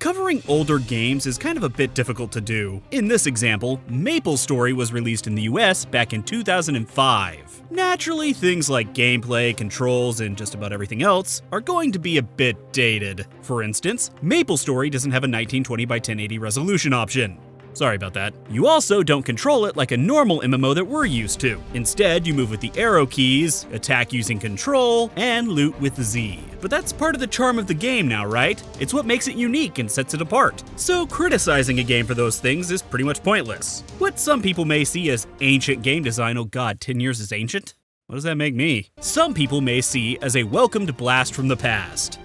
covering older games is kind of a bit difficult to do. In this example, MapleStory was released in the US back in 2005. Naturally, things like gameplay, controls, and just about everything else are going to be a bit dated. For instance, MapleStory doesn't have a 1920 by 1080 resolution option. Sorry about that. You also don't control it like a normal MMO that we're used to. Instead, you move with the arrow keys, attack using control, and loot with Z. But that's part of the charm of the game now, right? It's what makes it unique and sets it apart. So criticizing a game for those things is pretty much pointless. What some people may see as ancient game design, oh god, 10 years is ancient? What does that make me? Some people may see as a welcomed blast from the past.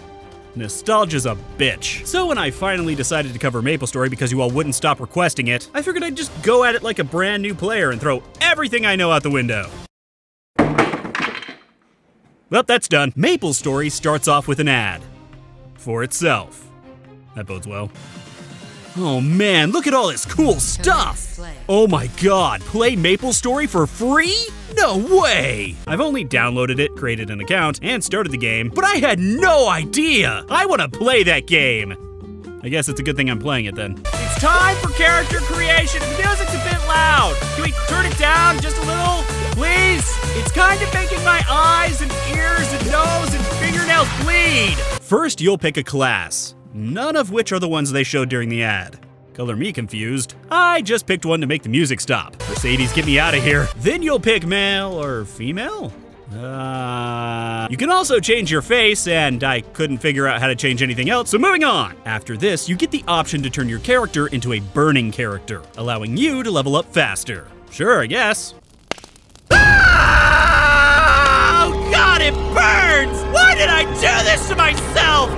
Nostalgia's a bitch. So when I finally decided to cover MapleStory because you all wouldn't stop requesting it, I figured I'd just go at it like a brand new player and throw everything I know out the window. Well, that's done. MapleStory starts off with an ad. For itself. That bodes well. Oh man, look at all this cool stuff! Oh my god, play MapleStory for free? No way! I've only downloaded it, created an account, and started the game, but I had no idea! I want to play that game! I guess it's a good thing I'm playing it then. It's time for character creation! The music's a bit loud! Can we turn it down just a little? Please? It's kind of making my eyes and ears and nose and fingernails bleed! First, you'll pick a class. None of which are the ones they showed during the ad. Color me confused. I just picked one to make the music stop. Mercedes, get me out of here. Then you'll pick male or female? You can also change your face, and I couldn't figure out how to change anything else, so moving on. After this, you get the option to turn your character into a burning character, allowing you to level up faster. Sure, I guess. Oh God, it burns! Why did I do this to myself?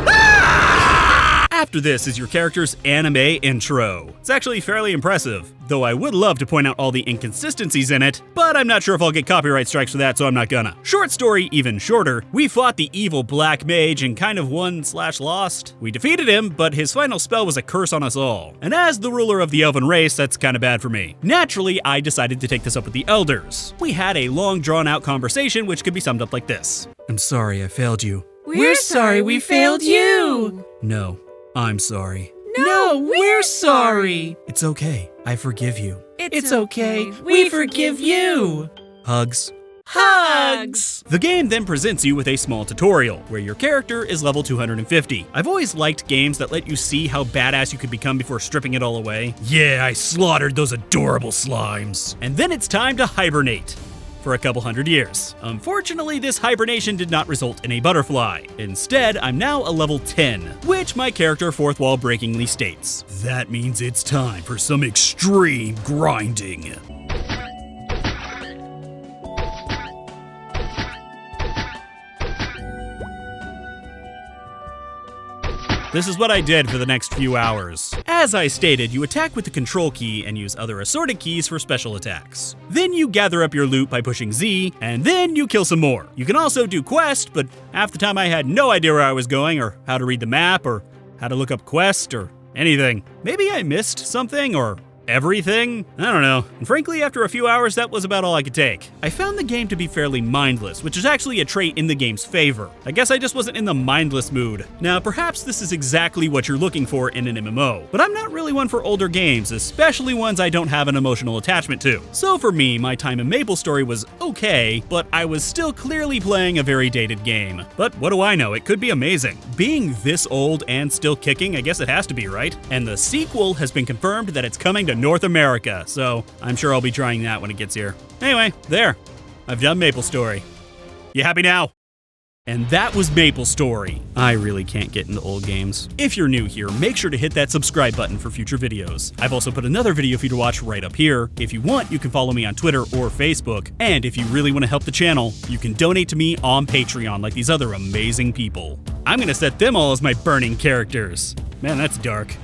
After this is your character's anime intro. It's actually fairly impressive, though I would love to point out all the inconsistencies in it, but I'm not sure if I'll get copyright strikes for that, so I'm not gonna. Short story, even shorter, we fought the evil black mage and kind of won/lost. We defeated him, but his final spell was a curse on us all. And as the ruler of the elven race, that's kind of bad for me. Naturally, I decided to take this up with the elders. We had a long drawn-out conversation which could be summed up like this. I'm sorry I failed you. We're sorry we failed you! No. I'm sorry. No, we're sorry. It's okay. I forgive you. It's okay. We forgive you. Hugs. Hugs! The game then presents you with a small tutorial, where your character is level 250. I've always liked games that let you see how badass you could become before stripping it all away. Yeah, I slaughtered those adorable slimes. And then it's time to hibernate. For a couple hundred years. Unfortunately, this hibernation did not result in a butterfly. Instead, I'm now a level 10, which my character fourth wall breakingly states. That means it's time for some extreme grinding. This is what I did for the next few hours. As I stated, you attack with the control key and use other assorted keys for special attacks. Then you gather up your loot by pushing Z, and then you kill some more. You can also do quest, but half the time I had no idea where I was going, or how to read the map, or how to look up quest, or anything. Maybe I missed something, or everything? I don't know. And frankly, after a few hours, that was about all I could take. I found the game to be fairly mindless, which is actually a trait in the game's favor. I guess I just wasn't in the mindless mood. Now, perhaps this is exactly what you're looking for in an MMO, but I'm not really one for older games, especially ones I don't have an emotional attachment to. So for me, my time in MapleStory was okay, but I was still clearly playing a very dated game. But what do I know? It could be amazing. Being this old and still kicking, I guess it has to be, right? And the sequel has been confirmed that it's coming to North America, so I'm sure I'll be trying that when it gets here. Anyway, there. I've done MapleStory. You happy now? And that was MapleStory. I really can't get into old games. If you're new here, make sure to hit that subscribe button for future videos. I've also put another video for you to watch right up here. If you want, you can follow me on Twitter or Facebook. And if you really want to help the channel, you can donate to me on Patreon like these other amazing people. I'm gonna set them all as my burning characters. Man, that's dark.